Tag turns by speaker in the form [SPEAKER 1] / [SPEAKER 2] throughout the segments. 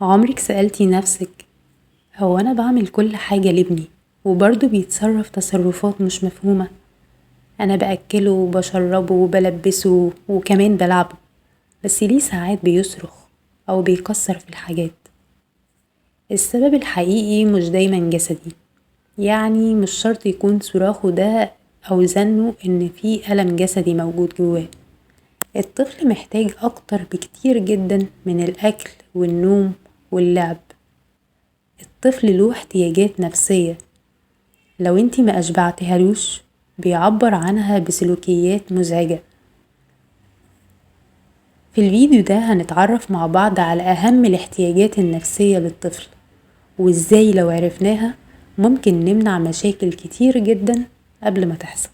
[SPEAKER 1] عمرك سألتي نفسك هو أنا بعمل كل حاجة لابني وبرضه بيتصرف تصرفات مش مفهومة؟ أنا بأكله وبشربه وبلبسه وكمان بلعبه، بس ليه ساعات بيصرخ أو بيكسر في الحاجات؟ السبب الحقيقي مش دايما جسدي، يعني مش شرط يكون صراخه ده أو زنه إن في ألم جسدي موجود جواه. الطفل محتاج أكتر بكتير جدا من الأكل والنوم واللعب. الطفل له احتياجات نفسية، لو انتي ما أشبعتهالوش بيعبر عنها بسلوكيات مزعجة. في الفيديو ده هنتعرف مع بعض على أهم الاحتياجات النفسية للطفل، وإزاي لو عرفناها ممكن نمنع مشاكل كتير جدا قبل ما تحصل.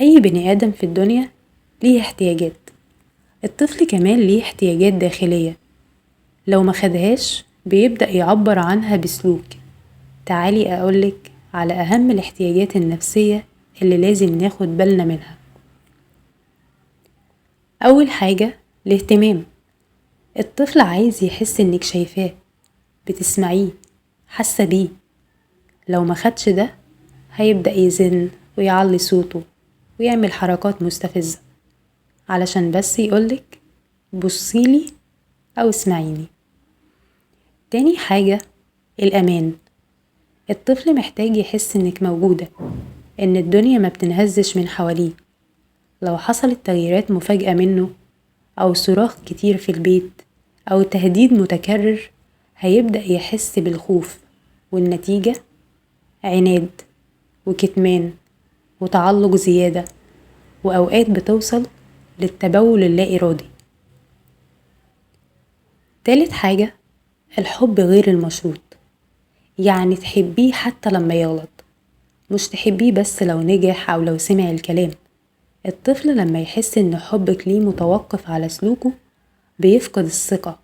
[SPEAKER 1] أي بني آدم في الدنيا ليه احتياجات، الطفل كمان ليه احتياجات داخلية، لو ما خدهاش بيبدأ يعبر عنها بسلوك. تعالي أقولك على أهم الاحتياجات النفسية اللي لازم ناخد بالنا منها. أول حاجة الاهتمام. الطفل عايز يحس إنك شايفاه، بتسمعيه، حاسة بيه. لو ما خدش ده هيبدأ يزن ويعلي صوته ويعمل حركات مستفزة علشان بس يقولك بصيلي أو اسمعيني. تاني حاجة الأمان. الطفل محتاج يحس إنك موجودة، إن الدنيا ما بتنهزش من حواليه. لو حصلت تغييرات مفاجئة منه أو صراخ كتير في البيت أو تهديد متكرر هيبدأ يحس بالخوف، والنتيجة عناد وكتمان وتعلق زيادة، وأوقات بتوصل للتبول اللا إرادي. تالت حاجة الحب غير المشروط، يعني تحبيه حتى لما يغلط، مش تحبيه بس لو نجح أو لو سمع الكلام. الطفل لما يحس إن حبك ليه متوقف على سلوكه بيفقد الثقة،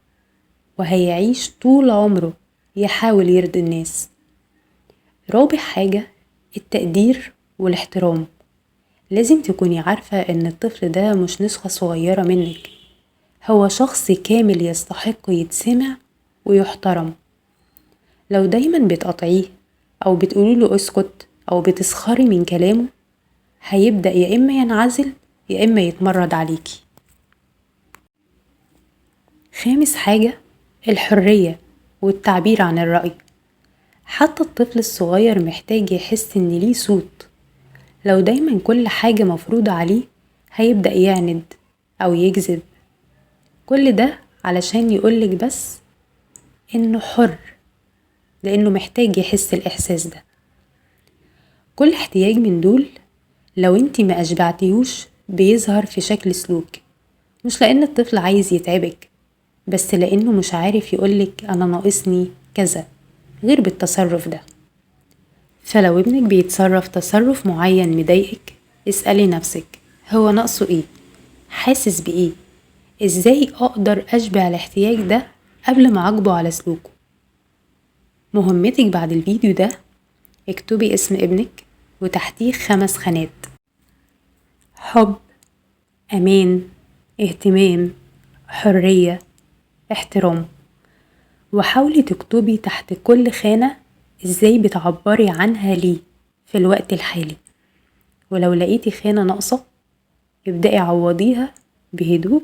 [SPEAKER 1] وهيعيش طول عمره يحاول يرضي الناس. رابع حاجة التقدير والاحترام. لازم تكوني عارفة إن الطفل ده مش نسخة صغيرة منك، هو شخص كامل يستحق يتسمع ويحترم. لو دايما بتقطعيه أو بتقولوله اسكت أو بتسخري من كلامه هيبدأ يا إما ينعزل يا إما يتمرد عليكي. خامس حاجة الحرية والتعبير عن الرأي. حتى الطفل الصغير محتاج يحس إن ليه صوت. لو دايما كل حاجة مفروضة عليه هيبدأ يعند أو يكذب، كل ده علشان يقولك بس إنه حر، لأنه محتاج يحس الإحساس ده. كل احتياج من دول لو انتي ما أشبعتيهوش بيظهر في شكل سلوك، مش لأن الطفل عايز يتعبك، بس لأنه مش عارف يقولك أنا ناقصني كذا غير بالتصرف ده. فلو ابنك بيتصرف تصرف معين مضايقك اسألي نفسك هو ناقصه ايه، حاسس بايه، ازاي اقدر اشبع الاحتياج ده قبل ما اعاقبه على سلوكه. مهمتك بعد الفيديو ده اكتبي اسم ابنك وتحتيه 5 خانات: حب، امان، اهتمام، حرية، احترام. وحاولي تكتبي تحت كل خانة ازاي بتعبري عنها ليه في الوقت الحالي، ولو لقيتي خانة ناقصة ابدأي عوضيها بهدوء